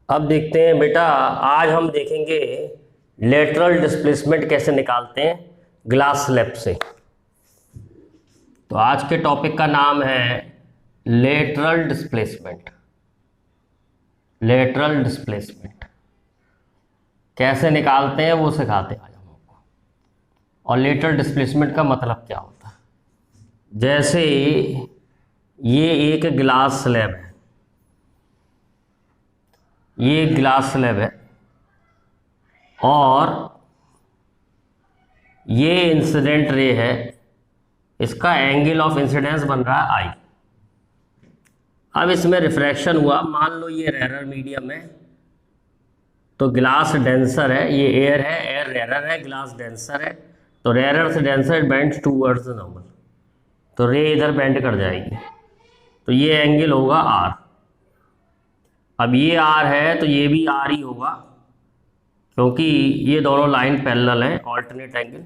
अब देखते हैं बेटा, आज हम देखेंगे लेटरल डिस्प्लेसमेंट कैसे निकालते हैं ग्लास स्लैब से। तो आज के टॉपिक का नाम है लेटरल डिस्प्लेसमेंट। लेटरल डिस्प्लेसमेंट कैसे निकालते हैं वो सिखाते हैं आज हम आपको। और लेटरल डिस्प्लेसमेंट का मतलब क्या होता है। जैसे ये एक ग्लास स्लैब है, ये ग्लास स्लैब है और ये इंसिडेंट रे है, इसका एंगल ऑफ इंसिडेंस बन रहा है आई। अब इसमें रिफ्रैक्शन हुआ, मान लो ये रेरर मीडियम है तो ग्लास डेंसर है, ये एयर है, एयर रेरर है, ग्लास डेंसर है, तो रेरर से डेंसर बेंड्स टूवर्ड्स नॉर्मल, तो रे इधर बेंड कर जाएगी, तो ये एंगल होगा आर। अब ये आर है तो ये भी आर ही होगा, क्योंकि ये दोनों लाइन पैरेलल है, ऑल्टरनेट एंगल।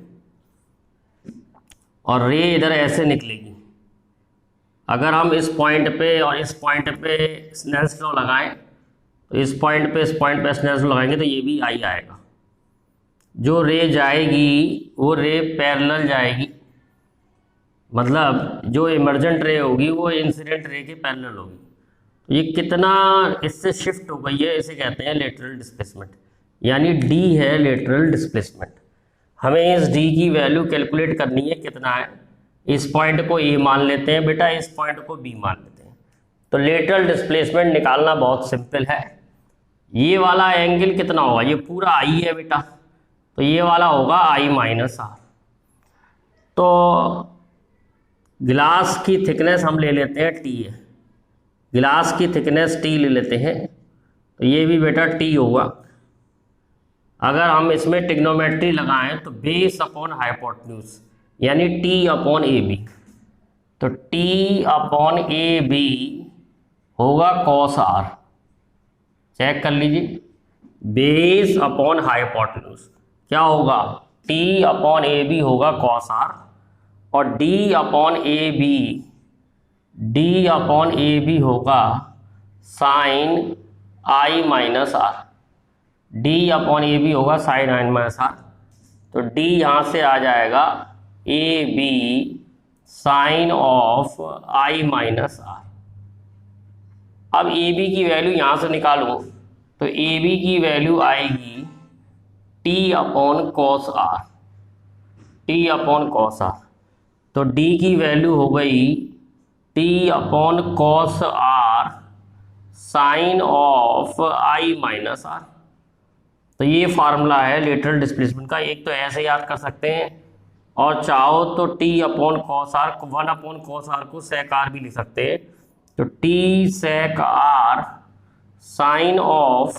और रे इधर ऐसे निकलेगी। अगर हम इस पॉइंट पे और इस पॉइंट पे स्नेल्स लॉ लगाएं, तो इस पॉइंट पे स्नेल्स लॉ लगाएंगे तो ये भी आई आएगा। जो रे जाएगी वो रे पैरेलल जाएगी, मतलब जो इमर्जेंट रे होगी वो इंसिडेंट रे के पैरेलल होगी। तो ये कितना इससे शिफ्ट हो गई है, इसे कहते हैं लेटरल डिस्प्लेसमेंट, यानी डी है लेटरल डिस्प्लेसमेंट। हमें इस डी की वैल्यू कैलकुलेट करनी है, कितना है। इस पॉइंट को ए मान लेते हैं बेटा, इस पॉइंट को बी मान लेते हैं। तो लेटरल डिस्प्लेसमेंट निकालना बहुत सिंपल है। ये वाला एंगल कितना होगा, ये पूरा आई है बेटा, तो ये वाला होगा आई माइनस आर। तो गिलास की थिकनेस हम ले लेते हैं टी है, गिलास की थिकनेस टी ले लेते हैं, तो ये भी बेटा टी होगा। अगर हम इसमें टिग्नोमेट्री लगाएं तो बेस अपॉन हाइपोटेन्यूज, यानी टी अपॉन ए बी, तो टी अपॉन ए बी होगा कॉस आर। चेक कर लीजिए, बेस अपॉन हाइपोटेन्यूज क्या होगा, टी अपॉन ए बी होगा कॉस आर, और D upon A B, D upon A B होगा sine I minus R, D upon A B होगा sine I minus R. तो D यहाँ से आ जाएगा A B sine of I minus are. अब ए बी की वैल्यू यहाँ से निकालूँ तो ए बी की वैल्यू आएगी T upon cos R, T upon cos R. तो डी की वैल्यू हो गई T upon cos R sine of I minus R. तो ये फार्मूला है लेटरल डिस्प्लेसमेंट का। एक तो ऐसे याद कर सकते हैं, और चाहो तो T upon cos R, 1 upon cos R को सेक आर भी लिख सकते हैं, तो T sec R sine of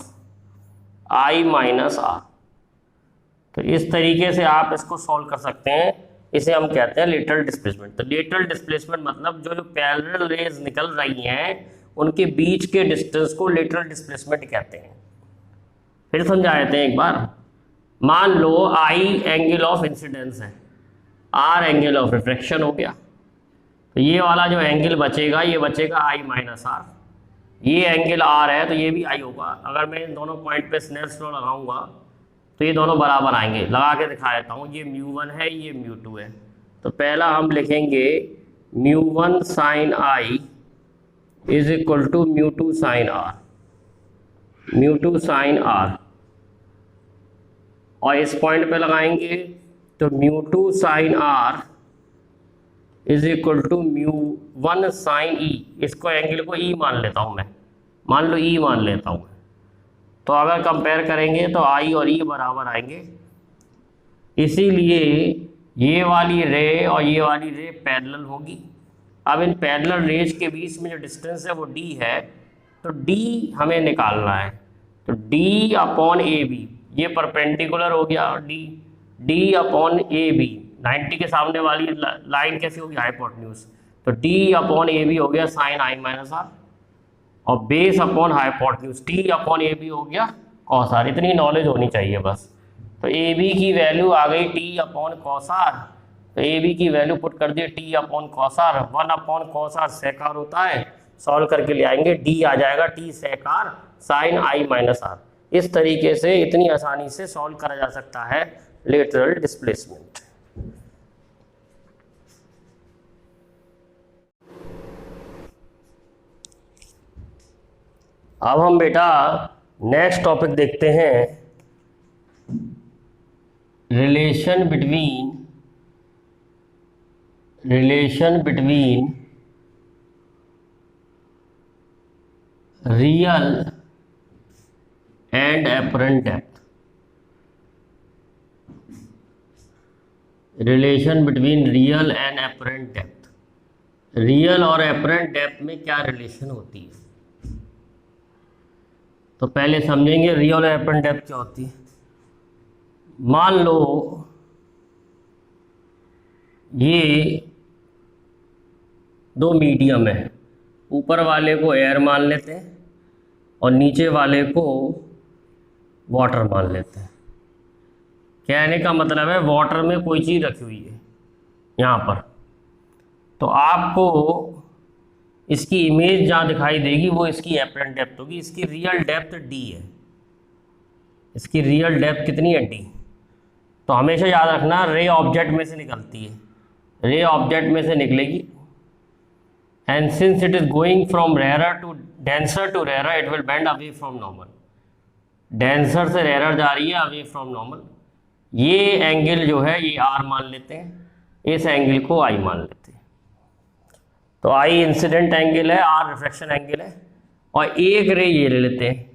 I minus R. तो इस तरीके से आप इसको सॉल्व कर सकते हैं, इसे हम कहते हैं लेटरल डिस्प्लेसमेंट। तो लेटरल डिस्प्लेसमेंट मतलब जो पैरेलल रेज निकल रही हैं उनके बीच के डिस्टेंस को लेटरल डिस्प्लेसमेंट कहते हैं। फिर समझा देते हैं एक बार। मान लो आई एंगल ऑफ इंसिडेंस है, आर एंगल ऑफ रिफ्रैक्शन हो गया, तो ये वाला जो एंगल बचेगा ये बचेगा आई माइनस आर। ये एंगल आर है तो ये भी आई होगा। अगर मैं इन दोनों पॉइंट पे स्नेल्स लॉ लगाऊंगा तो ये दोनों बराबर आएंगे। लगा के दिखा देता हूँ, ये μ1 है, ये μ2 है। तो पहला हम लिखेंगे μ1 sine I is equal to μ2 sine R, μ2 sine R, और इस पॉइंट पे लगाएंगे तो μ2 sine R is equal to μ1 sine E. इसको एंगल को ई मान लेता हूँ मैं, मान लो ई मान लेता हूँ। तो अगर कंपेयर करेंगे तो आई और ई बराबर आएंगे, इसीलिए ये वाली रे और ये वाली रे पैरेलल होगी। अब इन पैरेलल रेज के बीच में जो डिस्टेंस है वो डी है, तो डी हमें निकालना है। तो डी अपॉन ए बी, ये परपेंडिकुलर हो गया, डी अपॉन ए बी, 90 के सामने वाली लाइन कैसी होगी, हाइपोटेन्यूज, तो डी अपॉन ए बी हो गया साइन आई माइनस आर, और base upon hypotenuse T upon A B हो गया कॉस आर। इतनी नॉलेज होनी चाहिए बस। तो ए बी की वैल्यू आ गई टी अपॉन कॉस आर, तो ए बी की वैल्यू पुट कर दिए T upon cos R, 1 upon cos R sec R होता है, सॉल्व करके ले आएंगे, डी आ जाएगा T sec R sine I minus R. इस तरीके से इतनी आसानी से सॉल्व करा जा सकता है लेटरल डिस्प्लेसमेंट। अब हम बेटा नेक्स्ट टॉपिक देखते हैं, relation between real and apparent depth. Relation between real and apparent depth. Real और एपरेंट डेप्थ में क्या रिलेशन होती है, तो पहले समझेंगे रियल और एपरेंट डेप्थ क्या होती है। मान लो ये दो मीडियम है, ऊपर वाले को एयर मान लेते हैं और नीचे वाले को वाटर मान लेते हैं। कहने का मतलब है वाटर में कोई चीज़ रखी हुई है यहाँ पर, तो आपको इसकी इमेज जहाँ दिखाई देगी वो इसकी एपरेंट डेप्थ होगी। इसकी रियल डेप्थ डी है, इसकी रियल डेप्थ कितनी है, डी। तो हमेशा याद रखना रे ऑब्जेक्ट में से निकलती है, रे ऑब्जेक्ट में से निकलेगी, and since it is going from rare to denser to rare it will bend away from normal. Denser से रेयर जा रही है, अवे फ्रॉम नॉर्मल। ये एंगल जो है ये आर मान लेते हैं, इस एंगल को आई मान लेते हैं। तो आई इंसिडेंट एंगल है, आर रिफ्लेक्शन एंगल है, और एक रे ये ले लेते हैं।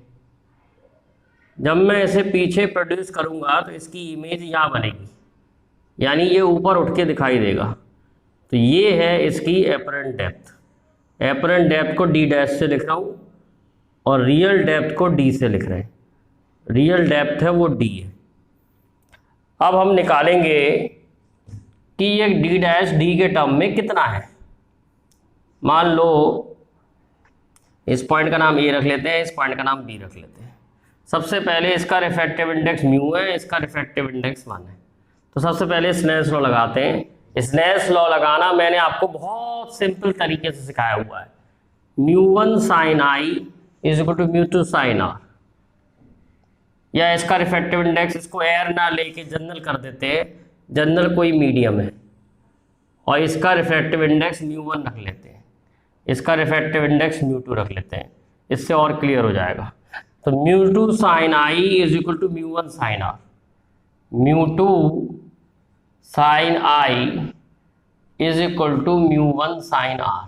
जब मैं इसे पीछे प्रोड्यूस करूंगा तो इसकी इमेज यहाँ बनेगी, यानी ये ऊपर उठ के दिखाई देगा। तो ये है इसकी एपरेंट डेप्थ। एपरेंट डेप्थ को डी डैश से लिख रहा हूँ और रियल डेप्थ को डी से लिख रहे हैं। रियल डेप्थ है वो डी है। अब हम निकालेंगे कि ये डी डैश डी के टर्म में कितना है। मान लो इस पॉइंट का नाम ए रख लेते हैं, इस पॉइंट का नाम बी रख लेते हैं। सबसे पहले इसका रिफ्रैक्टिव इंडेक्स म्यू है, इसका रिफ्रैक्टिव इंडेक्स 1 है। तो सबसे पहले स्नेल्स लॉ लगाते हैं। स्नेल्स लॉ लगाना मैंने आपको बहुत सिंपल तरीके से सिखाया हुआ है। μ1 sin i is equal to μ2 sin r, या इसका रिफ्रैक्टिव इंडेक्स, इसको एयर ना लेके जनरल कर देते हैं, जनरल कोई मीडियम है, और इसका रिफ्रैक्टिव इंडेक्स μ1 रख लेते हैं, इसका रिफ्रैक्टिव इंडेक्स μ2 रख लेते हैं। इससे और क्लियर हो जाएगा। तो μ2 sin i is equal to μ1 sin r। μ2 sin i is equal to μ1 sin r।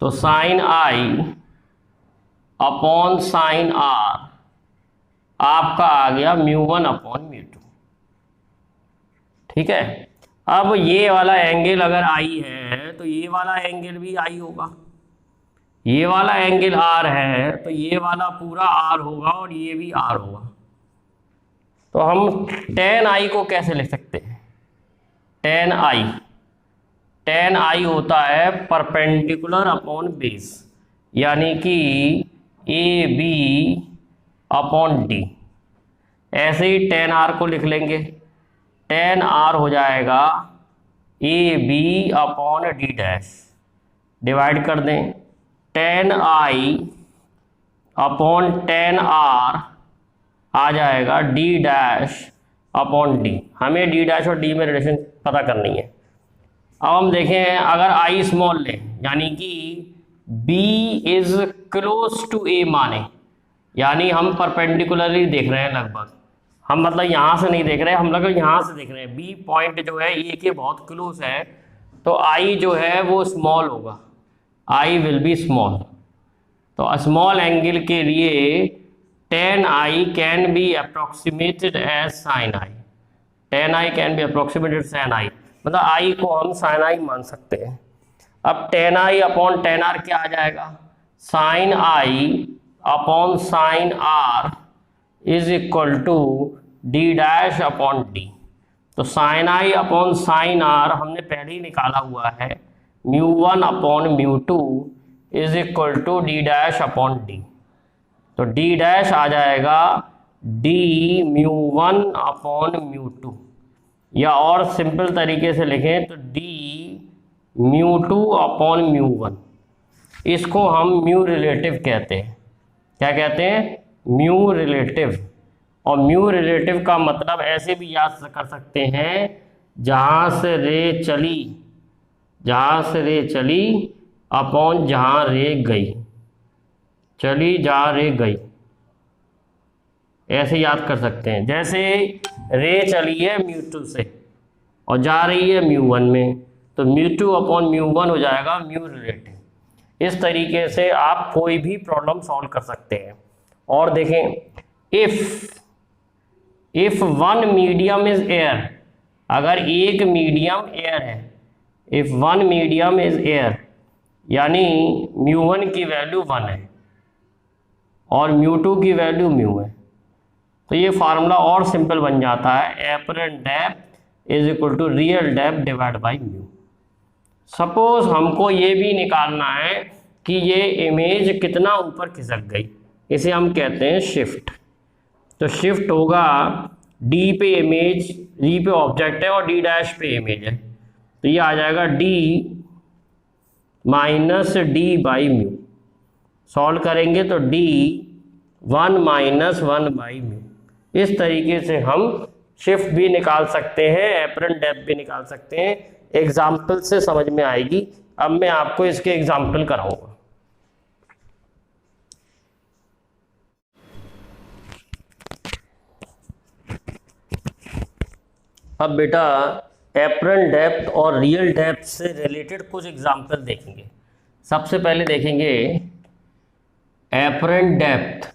तो sin i upon sin r आपका आ गया μ1 अपॉन μ2। ठीक है। अब ये वाला एंगल अगर आई है तो ये वाला एंगल भी आई होगा, ये वाला एंगल आर है तो ये वाला पूरा आर होगा और ये भी आर होगा। तो हम tan i को कैसे लिख सकते हैं, tan i होता है परपेंडिकुलर अपॉन बेस, यानी कि ए बी अपॉन डी। ऐसे ही tan r को लिख लेंगे, tan r हो जाएगा A B upon D dash. Divide कर दें, tan i upon tan r आ जाएगा डी डैश अपॉन डी। हमें डी डैश और डी में रिलेशन पता करनी है। अब हम देखें, अगर आई स्मॉल लें, यानी कि बी इज क्लोज टू ए माने, यानी हम परपेंडिकुलरली देख रहे हैं लगभग, हम मतलब यहाँ से नहीं देख रहे हैं, हम लगभग यहाँ से देख रहे हैं। बी पॉइंट जो है ए के बहुत क्लोज है, तो आई जो है वो स्मॉल होगा, आई विल बी स्मॉल। तो स्मॉल एंगल के लिए tan i can be approximated as sin i। tan i can be approximated sin i, मतलब i को हम sin i मान सकते हैं। अब tan i upon tan r क्या आ जाएगा, sin i upon sin r is equal to D dash upon D. तो sin i upon sin r हमने पहले ही निकाला हुआ है, μ1 upon μ2 is equal to D dash upon D. तो डी डैश आ जाएगा डी μ1 अपॉन μ2, या और सिंपल तरीके से लिखें तो डी μ2 अपॉन μ1। इसको हम म्यू रिलेटिव कहते हैं। क्या कहते हैं? Mu relative. और म्यू रिलेटिव का मतलब ऐसे भी याद कर सकते हैं, जहाँ से रे चली अपॉन जहाँ रे गई, चली जहाँ रे गई, ऐसे याद कर सकते हैं। जैसे रे चली है μ2 से और जा रही है μ1 में, तो μ2 अपॉन μ1 हो जाएगा म्यू रिलेटिव। इस तरीके से आप कोई भी प्रॉब्लम सॉल्व कर सकते हैं। और देखें, if one medium is air, अगर एक मीडियम एयर है, if one medium is air, यानी μ1 की वैल्यू 1 है और μ2 की वैल्यू μ है, तो ये फार्मूला और सिंपल बन जाता है, apparent depth is equal to real depth divide by mu. Suppose हमको ये भी निकालना है कि ये इमेज कितना ऊपर खिसक गई, इसे हम कहते हैं शिफ्ट। तो शिफ्ट होगा डी पे इमेज, डी पे ऑब्जेक्ट है और डी डैश पे इमेज है, तो ये आ जाएगा D minus D by mu. Solve करेंगे तो डी 1 माइनस 1 बाई म्यू। इस तरीके से हम शिफ्ट भी निकाल सकते हैं, एपरेंट डेप्थ भी निकाल सकते हैं। एग्जाम्पल से समझ में आएगी। अब मैं आपको इसके एग्जाम्पल कराऊंगा। अब बेटा एपरेंट डेप्थ और रियल डेप्थ से रिलेटेड कुछ एग्जाम्पल देखेंगे। सबसे पहले देखेंगे apparent depth.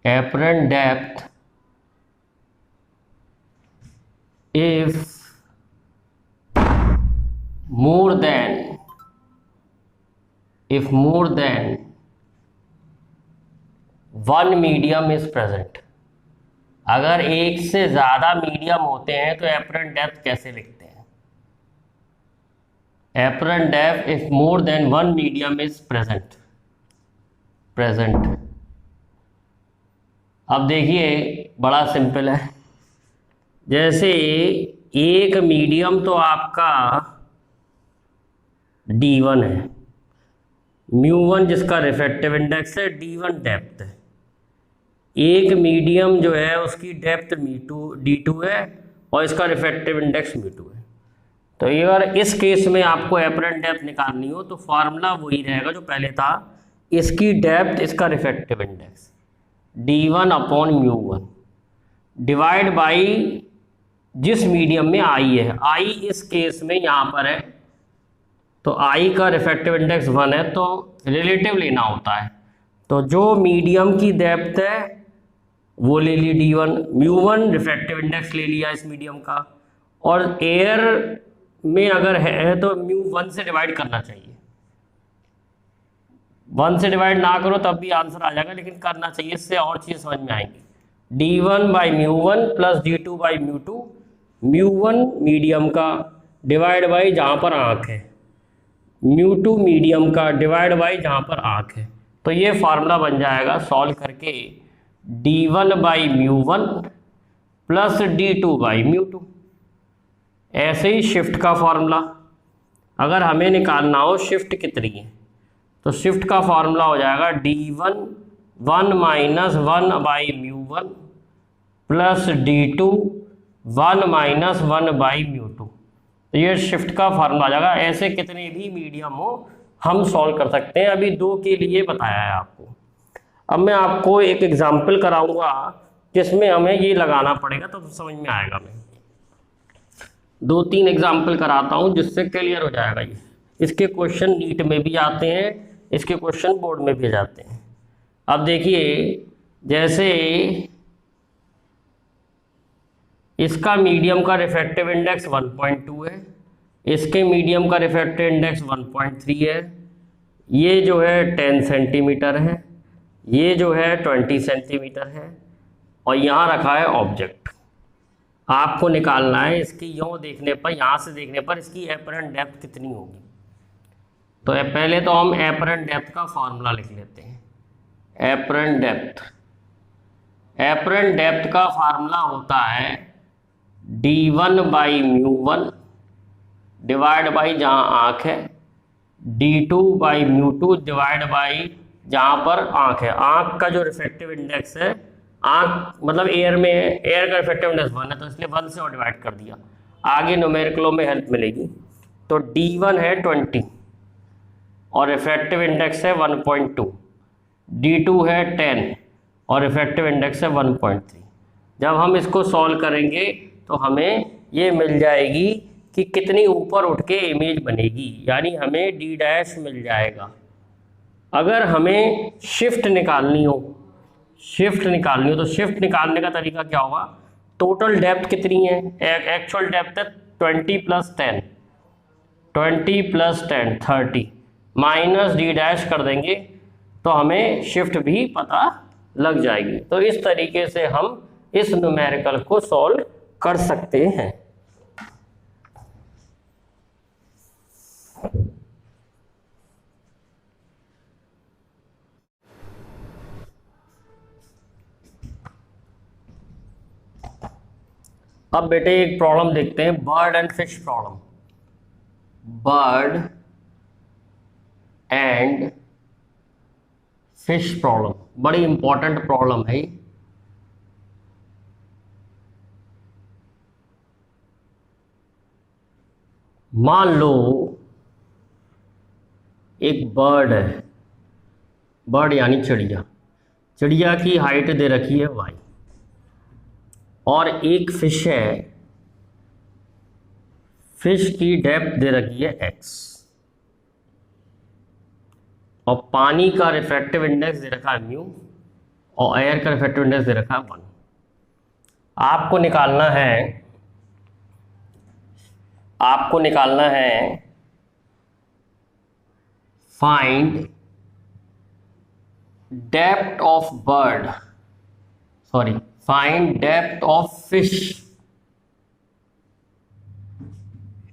Apparent depth if more than 1 medium is present. अगर एक से ज्यादा मीडियम होते हैं तो एपरेंट डेप्थ कैसे लिखते हैं? Apparent depth if more than 1 medium is present. अब देखिए बड़ा सिंपल है। जैसे एक मीडियम तो आपका D1 है, μ1 जिसका रिफ्रैक्टिव इंडेक्स है, D1 डेप्थ है। एक मीडियम जो है उसकी डेप्थ D2 है और इसका रिफ्रैक्टिव इंडेक्स μ2 है। तो अगर इस केस में आपको एपरेंट डेप्थ निकालनी हो तो फार्मूला वही रहेगा जो पहले था, इसकी डेप्थ इसका refractive index D1 upon μ1 divide by जिस मीडियम में आई है। आई इस केस में यहाँ पर है, तो आई का रिफ्रैक्टिव इंडेक्स 1 है, तो रिलेटिव लेना होता है। तो जो मीडियम की डेप्थ है वो ले ली D1, μ1 रिफ्रैक्टिव इंडेक्स ले लिया इस मीडियम का, और एयर में अगर है तो μ1 से डिवाइड करना चाहिए। 1 से डिवाइड ना करो तब भी आंसर आ जाएगा, लेकिन करना चाहिए, इससे और चीज़ समझ में आएंगी। D1 by μ1 plus D2 by μ2, μ1 medium का डिवाइड बाई जहाँ पर आँख है, μ2 मीडियम का डिवाइड बाई जहाँ पर आँख है। तो ये फार्मूला बन जाएगा सॉल्व करके D1 by μ1 plus D2 by μ2। ऐसे ही शिफ्ट का फार्मूला, अगर हमें निकालना हो शिफ्ट कितनी है, तो शिफ्ट का फार्मूला हो जाएगा D1 1 minus 1 by μ1 plus D2 1 minus 1 by μ2। तो ये शिफ्ट का फार्मूला आ जाएगा। ऐसे कितने भी मीडियम हो हम सॉल्व कर सकते हैं। अभी 2 के लिए बताया है आपको। अब मैं आपको एक एग्जाम्पल कराऊंगा जिसमें हमें ये लगाना पड़ेगा, तो समझ में आएगा। मैं 2-3 एग्जाम्पल कराता हूँ जिससे क्लियर हो जाएगा। ये इसके क्वेश्चन नीट में भी आते हैं, इसके क्वेश्चन बोर्ड में भी जाते हैं। अब देखिए, जैसे इसका मीडियम का रिफ्रैक्टिव इंडेक्स 1.2 है, इसके मीडियम का रिफ्रैक्टिव इंडेक्स 1.3 है, ये जो है 10 सेंटीमीटर है, ये जो है 20 सेंटीमीटर है, और यहाँ रखा है ऑब्जेक्ट। आपको निकालना है इसकी यूँ देखने पर, यहाँ से देखने पर इसकी एपरेंट डेप्थ कितनी होगी। तो पहले तो हम एपरेंट डेप्थ का फॉर्मूला लिख लेते हैं। एपरेंट डेप्थ का फार्मूला होता है D1 बाई μ1 डिवाइड बाई जहाँ आँख है d2/μ2 डिवाइड बाई जहाँ पर आँख है, आँख का जो रिफ्रैक्टिव इंडेक्स है, आँख मतलब एयर में, एयर का रिफ्रैक्टिव इंडेक्स 1 है तो इसलिए 1 से और डिवाइड कर दिया। आगे न्यूमेरिकलों में हेल्प मिलेगी। तो d1 है 20 और रिफ्रैक्टिव इंडेक्स है 1.2, d2 है 10 और रिफ्रैक्टिव इंडेक्स है 1.3। जब हम इसको सॉल्व करेंगे तो हमें ये मिल जाएगी कि कितनी ऊपर उठ के इमेज बनेगी, यानी हमें d डैश मिल जाएगा। अगर हमें शिफ्ट निकालनी हो तो शिफ्ट निकालने का तरीका क्या होगा, टोटल डेप्थ कितनी है, एक्चुअल डेप्थ है 20 + 10, 20 + 10 30 माइनस d डैश कर देंगे तो हमें शिफ्ट भी पता लग जाएगी। तो इस तरीके से हम इस न्यूमेरिकल को सॉल्व कर सकते हैं। अब बेटे एक प्रॉब्लम देखते हैं, bird and fish problem. Bird and fish problem बड़ी इंपॉर्टेंट प्रॉब्लम है। मान लो एक बर्ड है, बर्ड यानी चिड़िया, चिड़िया की हाइट दे रखी है y और एक फिश है, फिश की डेप्थ दे रखी है x और पानी का रिफ्रैक्टिव इंडेक्स दे रखा है म्यू और एयर का रिफ्रैक्टिव इंडेक्स दे रखा है 1। आपको निकालना है find depth of bird, sorry find depth of fish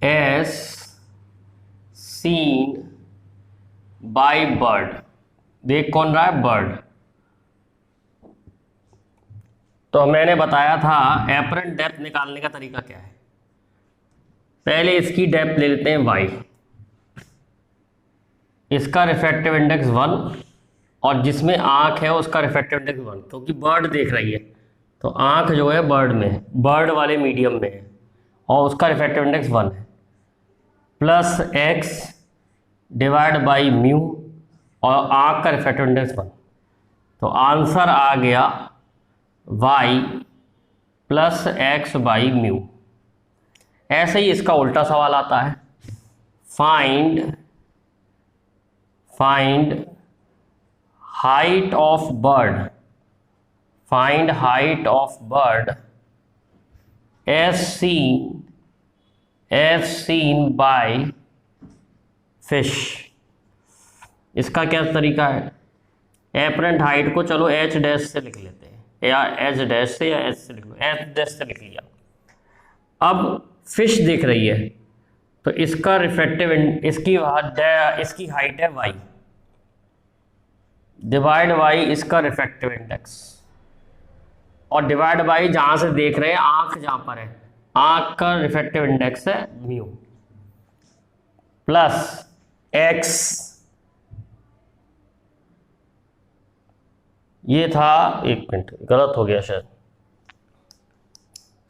as seen by bird. देख कौन रहा है, बर्ड। तो मैंने बताया था एपरेंट डेप्थ निकालने का तरीका क्या है। पहले इसकी डेप्थ ले लेते हैं y, इसका रिफ्रैक्टिव इंडेक्स 1 और जिसमें आंख है उसका रिफ्रैक्टिव इंडेक्स 1, क्योंकि बर्ड देख रही है तो आंख जो है बर्ड में है, बर्ड वाले मीडियम में है और उसका रिफ्रैक्टिव इंडेक्स 1 है, plus x divide by mu और आंख का रिफ्रैक्टिव इंडेक्स 1। तो आंसर आ गया y plus x by mu. ऐसे ही इसका उल्टा सवाल आता है, find height of bird, find height of bird as seen by fish. इसका क्या तरीका है, एपरेंट हाइट को चलो h डैश से लिख लेते हैं, या h डैश से या h से लिख लो, h डैश से लिख लिया। अब फिश दिख रही है तो इसका रिफ्रैक्टिव इसकी हाइट है y डिवाइड बाई इसका रिफ्रैक्टिव इंडेक्स और डिवाइड बाई जहां से देख रहे हैं आंख, जहां पर है आंख का रिफ्रैक्टिव इंडेक्स है म्यू प्लस x। ये था, एक मिनट गलत हो गया शायद।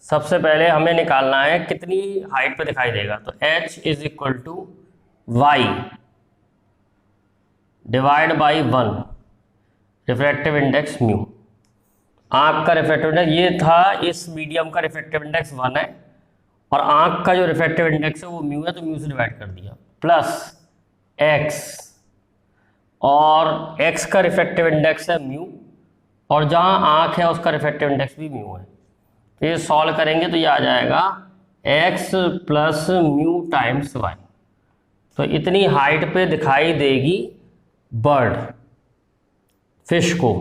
सबसे पहले हमें निकालना है कितनी हाइट पे दिखाई देगा, तो h is equal to y divide by 1 refractive index mu. आंख का रिफ्रैक्टिव इंडेक्स ये था, इस मीडियम का रिफ्रैक्टिव इंडेक्स 1 है और आंख का जो रिफ्रैक्टिव इंडेक्स है वो म्यू है तो म्यू से डिवाइड कर दिया, प्लस x और x का रिफ्रैक्टिव इंडेक्स है म्यू और जहां आंख है उसका रिफ्रैक्टिव इंडेक्स भी म्यू है। तो ये सॉल्व करेंगे तो ये आ जाएगा x plus mu times y। तो इतनी हाइट पे दिखाई देगी बर्ड फिश को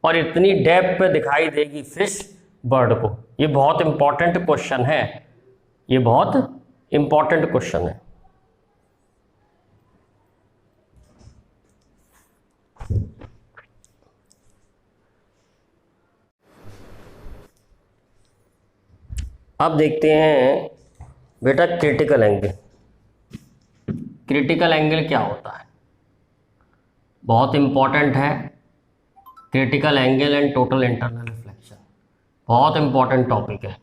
और इतनी डेप्थ पे दिखाई देगी फिश बर्ड को। ये बहुत इंपॉर्टेंट क्वेश्चन है, ये बहुत इंपॉर्टेंट क्वेश्चन है। अब देखते हैं बेटा क्रिटिकल एंगल। क्रिटिकल एंगल क्या होता है, बहुत इंपॉर्टेंट है। Critical angle and total internal reflection बहुत इंपॉर्टेंट टॉपिक है।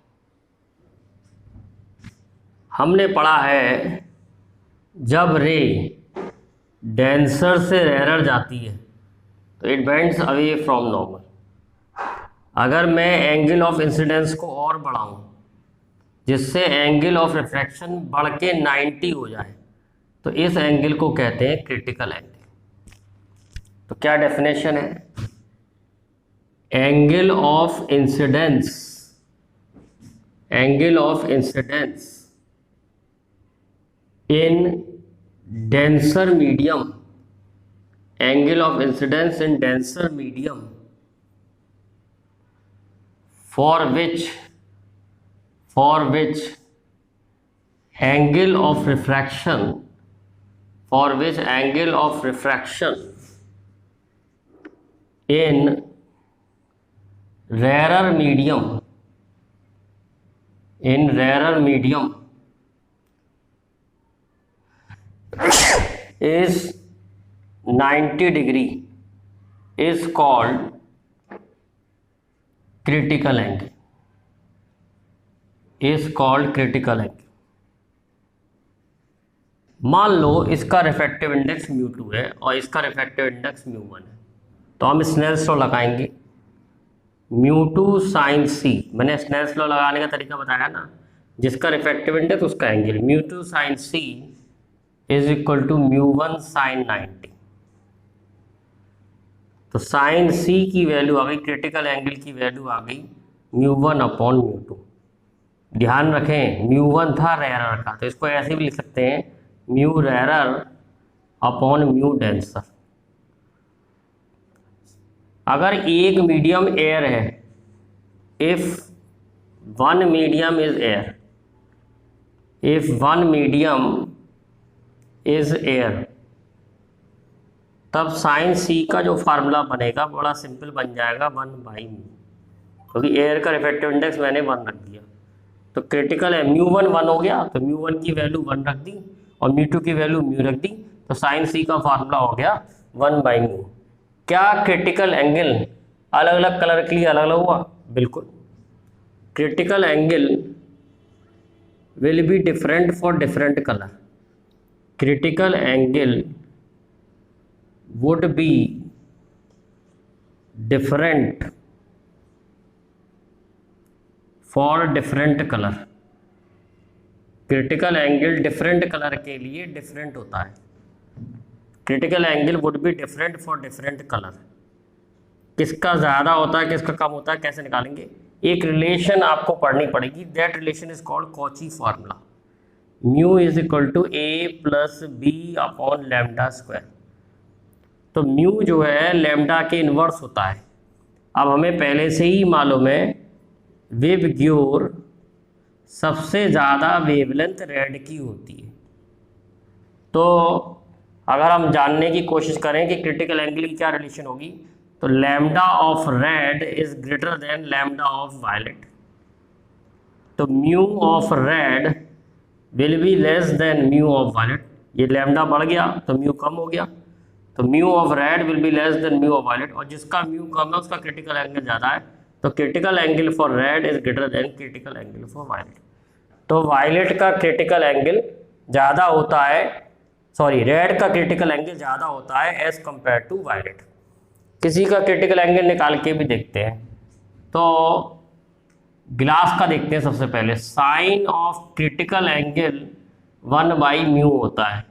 हमने पढ़ा है जब रे डेंसर से रेयर जाती है तो it bends away from normal. अगर मैं एंगल ऑफ इंसिडेंस को और बढ़ाऊं जिससे एंगल ऑफ रिफ्रैक्शन बढ़ के 90 हो जाए तो इस एंगल को कहते हैं क्रिटिकल एंगल। तो क्या डेफिनेशन है, angle of incidence, angle of incidence in denser medium, angle of incidence in denser medium for which angle of refraction, for which angle of refraction in rarer medium, in rarer medium is 90 degree is called critical angle, is called critical angle. मान लो इसका refractive index μ2 है और इसका refractive index μ1 है, तो हम Snell's law लगाएंगे। μ2 sin c, मैंने स्नेल्स लॉ लगाने का तरीका बताया ना, जिसका रिफ्रैक्टिव इंडेक्स उसका angle, μ2 sin c is equal to μ1 sin 90। तो साइन सी की वैल्यू आ गई, क्रिटिकल एंगल की वैल्यू आ गई μ1 अपॉन μ2। ध्यान रखें μ1 था रेयरर का, तो इसको ऐसे भी लिख सकते हैं mu rarer upon mu denser. अगर एक मीडियम एयर है, if one medium is air, if one medium is air, तब साइन सी का जो फार्मूला बनेगा बड़ा सिंपल बन जाएगा 1/μ, क्योंकि एयर का रिफ्रैक्टिव इंडेक्स मैंने 1 रख दिया। तो क्रिटिकल है μ1 1 हो गया, तो μ1 की वैल्यू 1 रख दी और μ2 की वैल्यू μ रख दी, तो साइन सी का फार्मूला हो गया 1/μ। क्या क्रिटिकल एंगल अलग अलग कलर के लिए अलग अलग हुआ? बिल्कुल। Critical angle will be different for different colour. Critical angle would be different for different color। Critical angle different colour के लिए डिफरेंट होता है। Critical angle would be different for different colour. किसका ज़्यादा होता है किसका कम होता है कैसे निकालेंगे? एक रिलेशन आपको पढ़नी पड़ेगी, that relation is called Cauchy formula. Mu is equal to A plus B upon lambda square. तो म्यू जो है लैम्डा के इन्वर्स होता है। अब हमें पहले से ही मालूम है वेवग्योर सबसे ज़्यादा वेवलेंथ रेड की होती है। तो अगर हम जानने की कोशिश करें कि क्रिटिकल एंगल की क्या रिलेशन होगी, तो lambda of red is greater than lambda of violet. तो mu of red will be less than mu of violet. ये लैम्डा बढ़ गया तो म्यू कम हो गया, तो mu of red will be less than mu of violet, और जिसका म्यू कम है उसका क्रिटिकल एंगल ज़्यादा है। तो critical angle for red is greater than critical angle for violet. तो वायलेट का क्रिटिकल एंगल ज़्यादा होता है, सॉरी रेड का क्रिटिकल एंगल ज़्यादा होता है एज कंपेयर टू वायलेट। किसी का क्रिटिकल एंगल निकाल के भी देखते हैं। तो ग्लास का देखते हैं सबसे पहले। साइन ऑफ क्रिटिकल एंगल 1/μ होता है,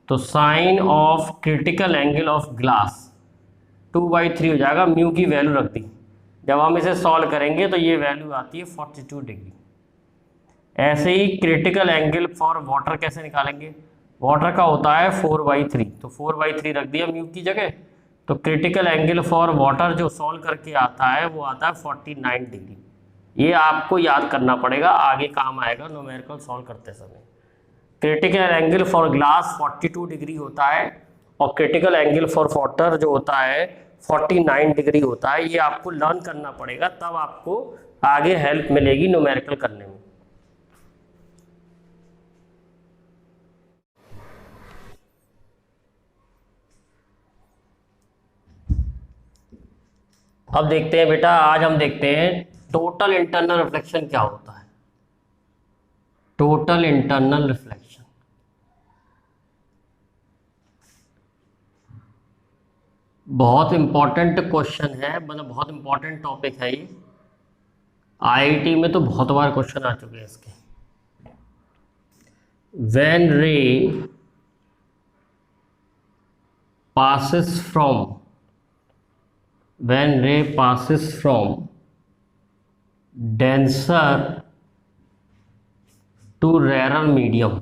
तो sine of critical angle of glass 2/3 हो जाएगा। म्यू की वैल्यू रख दी, जब हम इसे सॉल्व करेंगे तो ये वैल्यू आती है 42 डिग्री। ऐसे ही क्रिटिकल एंगल फॉर वाटर कैसे निकालेंगे? वाटर का होता है 4/3, तो 4/3 रख दिया म्यू की जगह। तो क्रिटिकल एंगल फॉर वाटर जो सॉल्व करके आता है वो आता है 49 डिग्री। ये आपको याद करना पड़ेगा, आगे काम आएगा न्यूमेरिकल सॉल्व करते समय। Critical angle for glass 42 degree होता है और क्रिटिकल एंगल फॉर वाटर जो होता है 49 डिग्री होता है। ये आपको लर्न करना पड़ेगा, तब आपको आगे हेल्प मिलेगी न्यूमेरिकल करने में। अब देखते हैं बेटा, आज हम देखते हैं टोटल इंटरनल रिफ्लेक्शन क्या होता है। टोटल इंटरनल रिफ्लेक्शन बहुत इंपॉर्टेंट क्वेश्चन है, मतलब बहुत इंपॉर्टेंट टॉपिक है ये। आईआईटी में तो बहुत बार क्वेश्चन आ चुके हैं इसके। व्हेन रे passes from denser to rarer medium,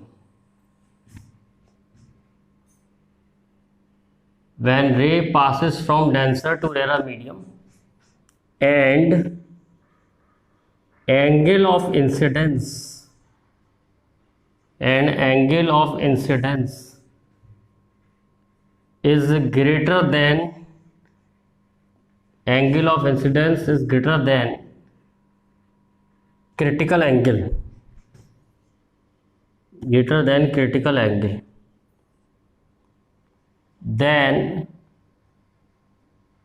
when ray passes from denser to rarer medium and angle of incidence is greater than critical angle, then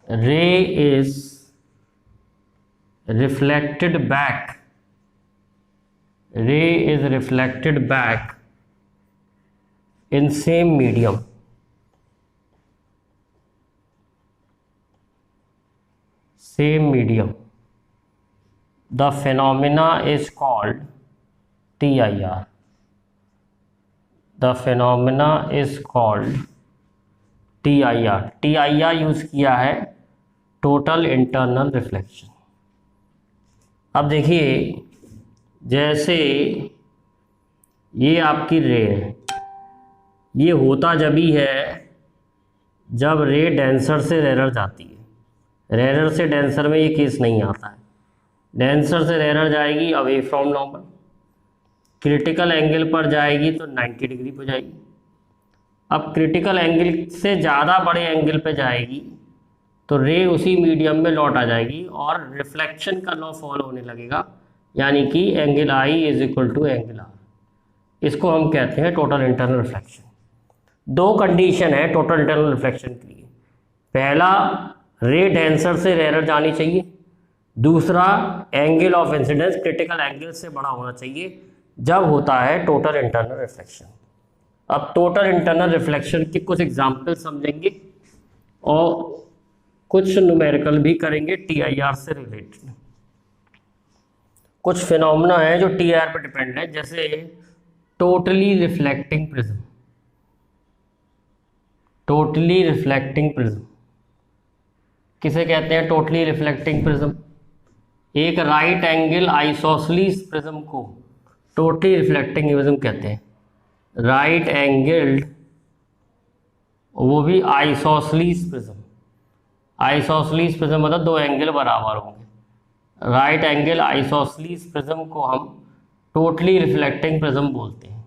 ray is reflected back in same medium. The phenomena is called TIR. TIR use किया है total internal reflection. अब देखिए, जैसे ये आपकी रे है, ये होता जब ही है जब रे डेंसर से रेरर जाती है। रेरर से डेंसर में ये केस नहीं आता है। डेंसर से रेरर जाएगी away from normal, critical angle पर जाएगी तो 90 डिग्री पर जाएगी। अब क्रिटिकल एंगल से ज़्यादा बड़े एंगल पे जाएगी तो रे उसी मीडियम में लौट आ जाएगी और रिफ्लेक्शन का लॉ फॉलो होने लगेगा, यानी कि angle I is equal to angle R. इसको हम कहते हैं टोटल इंटरनल रिफ्लेक्शन। दो कंडीशन है टोटल इंटरनल रिफ्लेक्शन के लिए। पहला, रे डेंसर से रेरर जानी चाहिए। दूसरा, angle of incidence critical angle से बड़ा होना चाहिए जब होता है टोटल इंटरनल रिफ्लेक्शन। अब टोटल इंटरनल रिफ्लेक्शन के कुछ एग्जाम्पल समझेंगे और कुछ न्यूमेरिकल भी करेंगे TIR से रिलेटेड। कुछ फिनोमेना है जो TIR पर डिपेंड है, जैसे टोटली रिफ्लेक्टिंग प्रिज्म। किसे कहते हैं टोटली रिफ्लेक्टिंग प्रिज्म? एक राइट एंगल आइसोसेलेस प्रिज्म को टोटली रिफ्लेक्टिंग प्रिज्म कहते हैं। राइट एंगल्ड, वो भी आइसोसेलेस प्रिज्म। आइसोसेलेस प्रिज्म मतलब दो एंगल बराबर होंगे। राइट एंगल आइसोसेलेस प्रिज्म को हम टोटली रिफ्लेक्टिंग प्रिज्म बोलते हैं।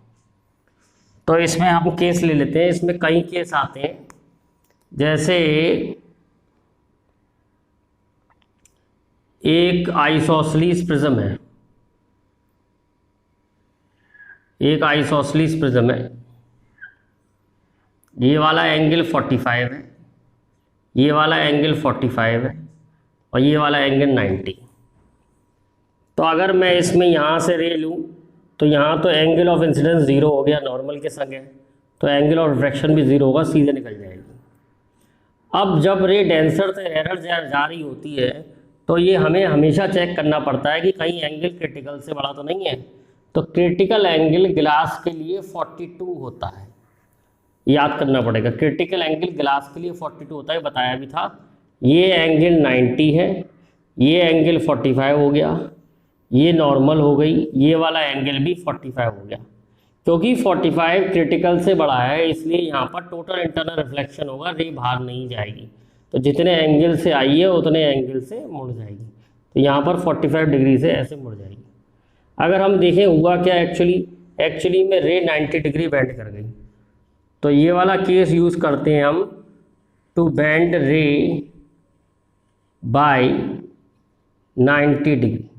तो इसमें हम केस ले लेते हैं, इसमें कई केस आते हैं। जैसे एक आइसोसेलेस प्रिज्म है, ये वाला एंगल 45 है, ये वाला एंगल 45 है और ये वाला एंगल 90। तो अगर मैं इसमें यहाँ से रे लूँ तो यहाँ तो एंगल ऑफ इंसिडेंस ज़ीरो हो गया, नॉर्मल के संग है, तो एंगल ऑफ रिफ्रैक्शन भी ज़ीरो होगा, सीधे निकल जाएगी। अब जब रे डेंसर से रेरर जा रही होती है तो ये हमें हमेशा चेक करना पड़ता है कि कहीं एंगल क्रिटिकल से बड़ा तो नहीं है। तो क्रिटिकल एंगल ग्लास के लिए 42 होता है, याद करना पड़ेगा। क्रिटिकल एंगल ग्लास के लिए 42 होता है, बताया भी था। ये एंगल 90 है, ये एंगल 45 हो गया, ये नॉर्मल हो गई, ये वाला एंगल भी 45 हो गया। क्योंकि 45 क्रिटिकल से बड़ा है इसलिए यहाँ पर टोटल इंटरनल रिफ्लेक्शन होगा, रे बाहर नहीं जाएगी। तो जितने एंगल से आई है उतने एंगल से मुड़ जाएगी। तो यहाँ पर 45 डिग्री से ऐसे मुड़ जाएगी। अगर हम देखें हुआ क्या, एक्चुअली में रे 90 डिग्री बेंड कर गई। तो ये वाला केस यूज़ करते हैं हम, टू बेंड रे बाय 90 डिग्री।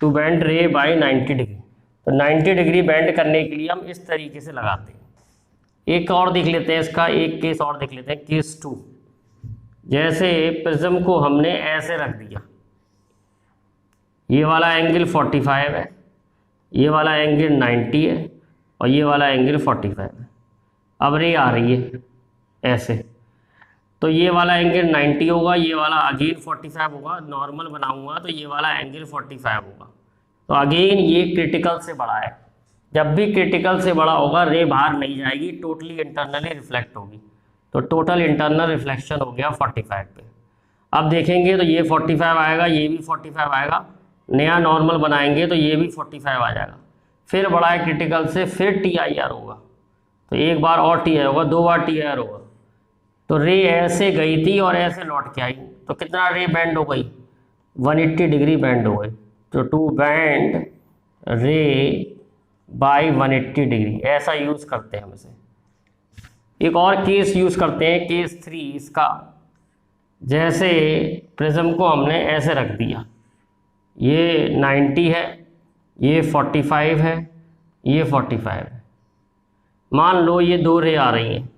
टू बेंड रे बाय 90 डिग्री। तो 90 डिग्री बेंड करने के लिए हम इस तरीके से लगाते हैं। एक और देख लेते हैं इसका, एक केस और देख लेते हैं, केस 2। जैसे प्रिज्म को हमने ऐसे रख दिया, ये वाला एंगल 45 है, ये वाला एंगल 90 है और ये वाला एंगल 45 है। अब रे आ रही है ऐसे, तो ये वाला एंगल 90 होगा, ये वाला अगेन 45 होगा। नॉर्मल बनाऊंगा तो ये वाला एंगल 45 होगा। तो अगेन ये क्रिटिकल से बड़ा है। जब भी क्रिटिकल से बड़ा होगा रे बाहर नहीं जाएगी, टोटली इंटरनली रिफ्लेक्ट होगी। तो टोटल इंटरनल रिफ्लेक्शन हो गया 45 पे। अब देखेंगे तो ये 45 आएगा, ये भी 45 आएगा। नया नॉर्मल बनाएंगे तो ये भी 45 आ जाएगा। फिर बड़ा है क्रिटिकल से, फिर TIR होगा। तो एक बार और TIR होगा, 2 बार TIR होगा। तो रे ऐसे गई थी और ऐसे लौट के आई, तो कितना रे बैंड हो गई, 180 डिग्री बैंड हो गई। तो टू बैंड रे बाय 180 डिग्री, ऐसा यूज़ करते हैं हम इसे। एक और केस यूज़ करते हैं, केस 3 इसका। जैसे प्रिज्म को हमने ऐसे रख दिया, ये 90 है, ये 45 है, ये 45 है। मान लो ये 2 रे आ रही हैं,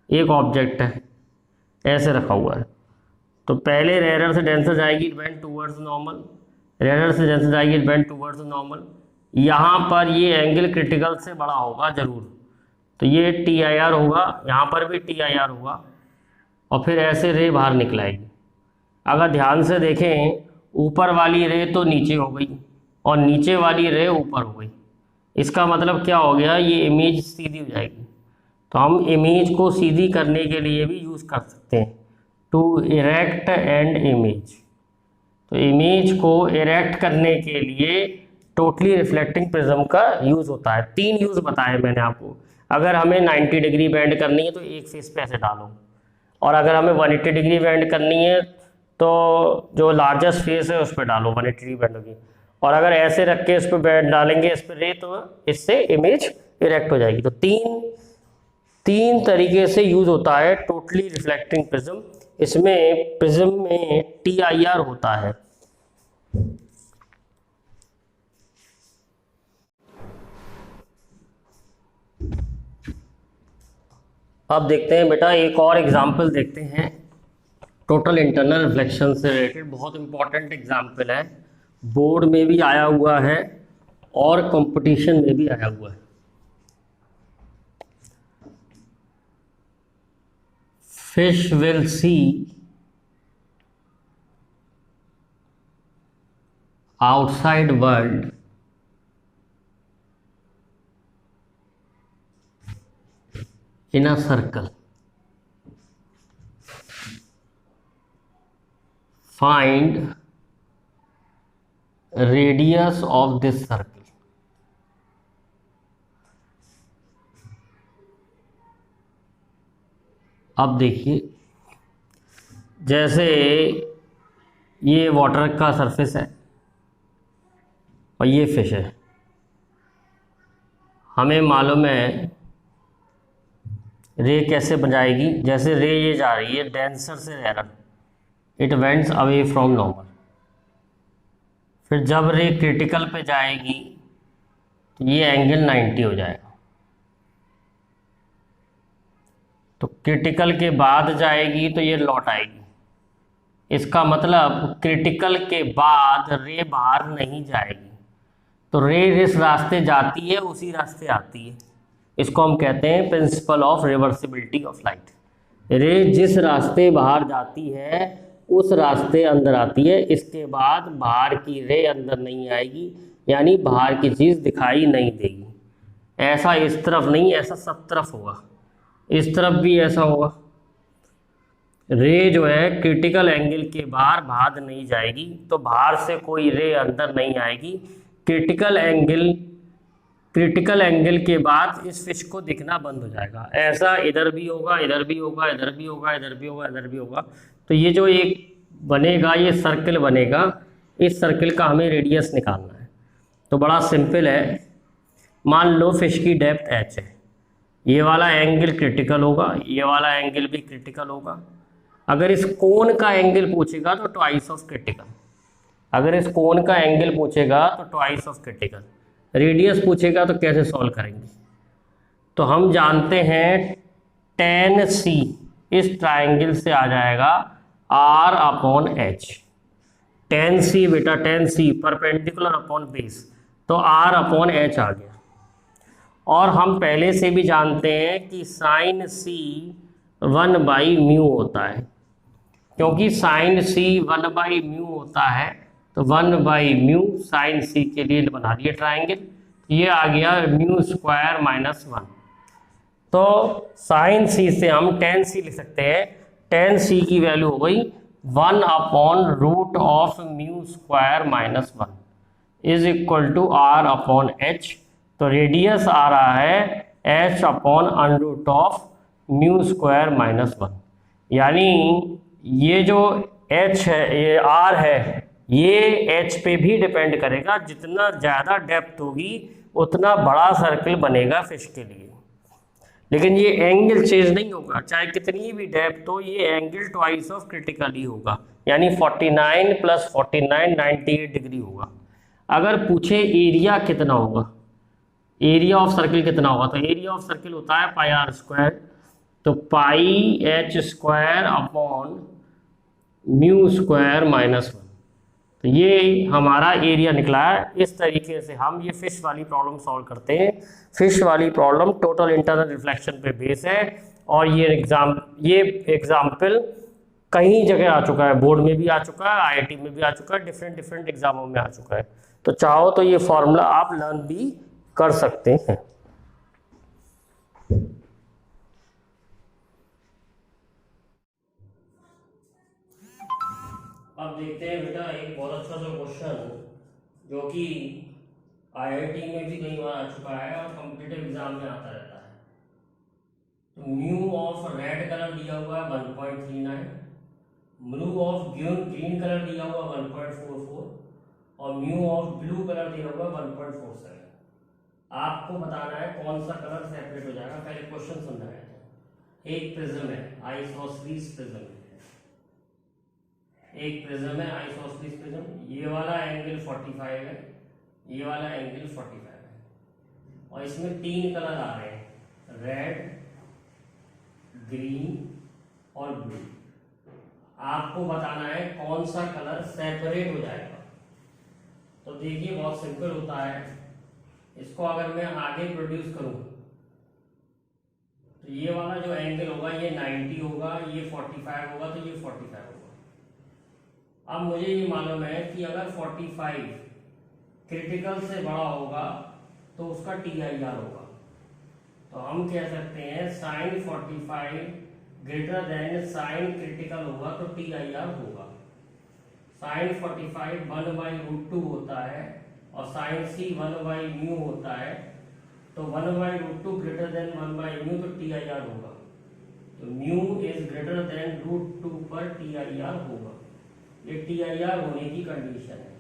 एक ऑब्जेक्ट है ऐसे रखा हुआ है। तो पहले रेडर से डेंसर जाएगी, बेंड टूवर्ड्स नॉर्मल, रेडर से डेंसर जाएगी, बेंड टूवर्ड्स नॉर्मल। यहाँ पर ये एंगल क्रिटिकल से बड़ा होगा ज़रूर, तो ये TIR होगा, यहाँ पर भी TIR होगा और फिर ऐसे रे बाहर निकल आएगी। अगर ध्यान से देखें, ऊपर वाली रे तो नीचे हो गई और नीचे वाली रे ऊपर हो गई। इसका मतलब क्या हो गया, ये इमेज सीधी हो जाएगी। तो हम इमेज को सीधी करने के लिए भी यूज़ कर सकते हैं, टू इरेक्ट एंड इमेज। तो इमेज को इरेक्ट करने के लिए टोटली रिफ्लेक्टिंग प्रिज्म का यूज़ होता है। 3 यूज़ बताए मैंने आपको। अगर हमें 90 डिग्री बैंड करनी है तो एक फेस पे ऐसे डालो, और अगर हमें 180 डिग्री बैंड करनी है तो जो लार्जेस्ट फेस है उस पर डालो 180 डिग्री बैंड होगी। और अगर ऐसे रख के इस पर बैंड डालेंगे इस पर रे, तो इससे इमेज इरेक्ट हो जाएगी। तो तीन तरीके से यूज़ होता है टोटली रिफ्लेक्टिंग प्रिज्म। इसमें प्रिज्म में TIR होता है। अब देखते हैं बेटा, एक और एग्जाम्पल देखते हैं टोटल इंटरनल रिफ्लेक्शन से रिलेटेड। बहुत इंपॉर्टेंट एग्जाम्पल है, बोर्ड में भी आया हुआ है और कंपटीशन में भी आया हुआ है। Fish will see outside world in a circle. Find radius of this circle. अब देखिए, जैसे ये वाटर का सरफेस है और ये फिश है। हमें मालूम है रे कैसे बन जाएगी। जैसे रे ये जा रही है डेंसर से rare, it bends away from normal. फिर जब रे क्रिटिकल पे जाएगी तो ये एंगल 90 हो जाएगा। तो क्रिटिकल के बाद जाएगी तो ये लौट आएगी। इसका मतलब क्रिटिकल के बाद रे बाहर नहीं जाएगी। तो रे जिस रास्ते जाती है उसी रास्ते आती है। इसको हम कहते हैं principle of reversibility of light. रे जिस रास्ते बाहर जाती है उस रास्ते अंदर आती है, इसके बाद बाहर की रे अंदर नहीं आएगी, यानी बाहर की चीज़ दिखाई नहीं देगी। ऐसा इस तरफ नहीं, ऐसा सब तरफ होगा। इस तरफ भी ऐसा होगा। रे जो है क्रिटिकल एंगल के बाहर नहीं जाएगी, तो बाहर से कोई रे अंदर नहीं आएगी। क्रिटिकल एंगल के बाद इस फिश को दिखना बंद हो जाएगा। ऐसा इधर भी होगा, इधर भी होगा, इधर भी होगा, इधर भी होगा, इधर भी होगा। तो ये जो एक बनेगा, ये सर्कल बनेगा, इस सर्कल का हमें रेडियस निकालना है। तो बड़ा सिंपल है। मान लो फिश की डेप्थ h है, ये वाला एंगल क्रिटिकल होगा, ये वाला एंगल भी क्रिटिकल होगा। अगर इस कोण का एंगल पूछेगा तो ट्वाइस ऑफ क्रिटिकल। अगर इस कोण का एंगल पूछेगा तो ट्वाइस ऑफ क्रिटिकल। रेडियस पूछेगा तो कैसे सॉल्व करेंगे? तो हम जानते हैं tan c इस ट्रायंगल से आ जाएगा R upon H. Tan C बेटा, tan C perpendicular upon base, तो आर अपॉन एच आ गया। और हम पहले से भी जानते हैं कि साइन सी 1/μ होता है, क्योंकि साइन सी 1/μ होता है, तो 1/μ साइन सी के लिए बना दिए ट्राइंगल, ये आ गया μ² -1। तो साइन सी से हम टेन सी लिख सकते हैं। टेन सी की वैल्यू हो गई 1/√ऑफ μ² -1 is equal to R upon H. तो रेडियस आ रहा है h अपॉन √ऑफ μ² -1। यानी ये जो h है, ये r है, ये h पे भी डिपेंड करेगा। जितना ज़्यादा डेप्थ होगी उतना बड़ा सर्कल बनेगा फिश के लिए, लेकिन ये एंगल चेंज नहीं होगा। चाहे कितनी भी डेप्थ हो, ये एंगल ट्वाइस ऑफ क्रिटिकल ही होगा, यानी 49 + 49 98 डिग्री होगा। अगर पूछे एरिया कितना होगा, एरिया ऑफ सर्किल कितना होगा, तो एरिया ऑफ सर्किल होता है πr², तो πh² अपॉन μ² -1। तो ये हमारा एरिया निकला है। इस तरीके से हम ये फिश वाली प्रॉब्लम सॉल्व करते हैं। फिश वाली प्रॉब्लम टोटल इंटरनल रिफ्लेक्शन पे बेस है, और ये एग्जाम्पल कई जगह आ चुका है, बोर्ड में भी आ चुका है, IIT में भी आ चुका है, डिफरेंट एग्जामों में आ चुका है। तो चाहो तो ये फॉर्मूला आप लर्न भी कर सकते हैं। अब देखते हैं बेटा एक बहुत अच्छा सा क्वेश्चन, जो कि IIT में भी कई बार आ चुका है और कॉम्पिटिटिव एग्जाम में आता रहता है। तो म्यू ऑफ रेड कलर दिया हुआ है 1.39, म्यू ऑफ ग्रीन कलर दिया हुआ 1.44, और म्यू ऑफ ब्लू कलर दिया हुआ 1.47। आपको बताना है कौन सा कलर सेपरेट हो जाएगा। पहले क्वेश्चन समझाया था। एक प्रिज्म है, आइसोसेलेस प्रिज्म है, एक प्रिज्म है आइसोसेलेस प्रिज्म। ये वाला एंगल 45 है, ये वाला एंगल 45 है, और इसमें 3 कलर आ रहे हैं, रेड, ग्रीन और ब्लू। आपको बताना है कौन सा कलर सेपरेट हो जाएगा। तो देखिए बहुत सिंपल होता है। इसको अगर मैं आगे प्रोड्यूस करूं, तो ये वाला जो एंगल होगा ये 90 होगा, ये 45 होगा, तो ये 45 होगा। अब मुझे ये मालूम है कि अगर 45 क्रिटिकल से बड़ा होगा तो उसका TIR होगा। तो हम कह सकते हैं sine 45 greater than sine critical होगा तो TIR होगा। साइन 45 1/√2 होता है, और साइन सी 1/μ होता है, तो 1/√2 ग्रेटर देन 1/μ, तो TIR होगा। तो म्यू इज ग्रेटर देन √2 पर TIR होगा। ये TIR होने की कंडीशन है,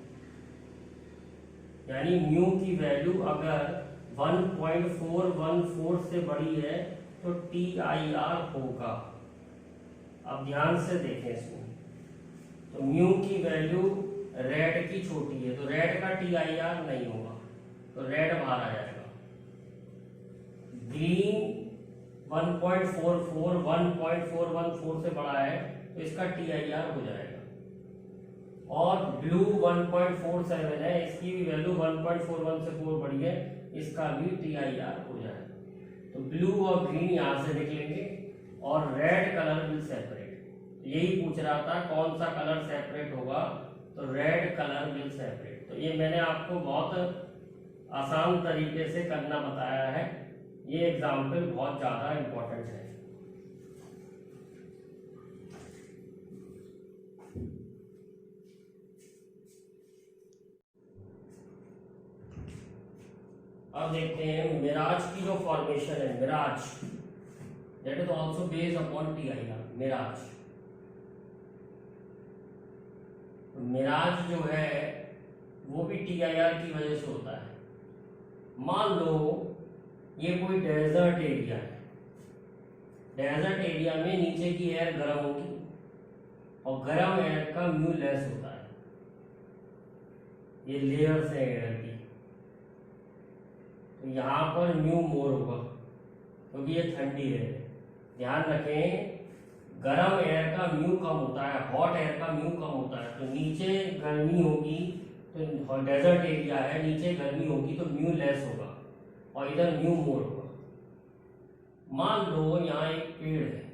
यानी म्यू की वैल्यू अगर 1.414 से बड़ी है तो TIR होगा। अब ध्यान से देखें इसमें, तो म्यू की वैल्यू रेड की छोटी है, तो रेड का TIR नहीं होगा, तो रेड बाहर आ जाएगा। ग्रीन 1.44 1.414 से बड़ा है, तो इसका TIR हो जाएगा। और ब्लू 1.47 है, इसकी भी वैल्यू 1.41 से 4 बड़ी है, इसका भी TIR हो जाएगा। तो ब्लू और ग्रीन यहां से निकलेंगे, और रेड कलर विल सेपरेट। यही पूछ रहा था कौन सा कलर सेपरेट होगा, तो रेड कलर विल सेपरेट। तो ये मैंने आपको बहुत आसान तरीके से करना बताया है। ये एग्जाम्पल बहुत ज्यादा इंपॉर्टेंट है। अब देखते हैं मिराज की जो फॉर्मेशन है, mirage that is also based upon TIR। Mirage जो है वो भी TIR की वजह से होता है। मान लो ये कोई डेजर्ट एरिया है, डेजर्ट एरिया में नीचे की एयर गर्म होगी, और गर्म एयर का म्यू लेस होता है। ये लेयर्स है एयर की, तो यहाँ पर म्यू मोर होगा क्योंकि ये ठंडी है। ध्यान रखें गर्म एयर का म्यू कम होता है, हॉट एयर का म्यू कम होता है। तो नीचे गर्मी होगी तो डेजर्ट एरिया है, नीचे गर्मी होगी तो म्यू लेस होगा और इधर म्यू मोर होगा। मान लो यहाँ एक पेड़ है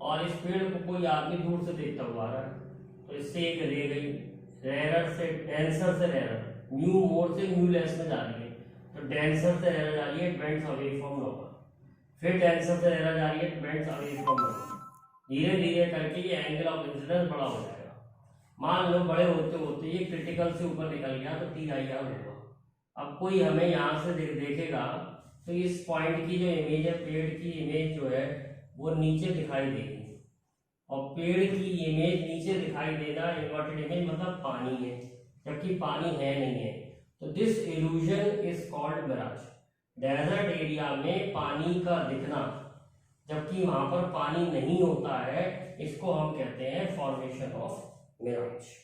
और इस पेड़ को कोई आदमी दूर से देखता हुआ आ रहा है, तो इससे एक रे गई, रेरर से डेंसर से रेरर, म्यू मोर से म्यू लेस में जा रही है, तो डेंसर से रेरर जा रही है, it bends away from normal. फिर डेंसर से रेरर जा रही है, it bends away from normal. धीरे धीरे करके ये एंगल ऑफ इंसिडेंस बड़ा हो जाएगा। मान लो बड़े होते होते ये क्रिटिकल से ऊपर निकल गया तो TIR होगा। अब कोई हमें यहाँ से देखेगा तो इस पॉइंट की जो इमेज है, पेड़ की इमेज जो है वो नीचे दिखाई देगी, और पेड़ की इमेज नीचे दिखाई देना, इन्वर्टेड इमेज मतलब पानी है, जबकि पानी है नहीं है। तो this illusion is called mirage. Desert area में पानी का दिखना जबकि वहां पर पानी नहीं होता है, इसको हम कहते हैं फॉर्मेशन ऑफ मिराज।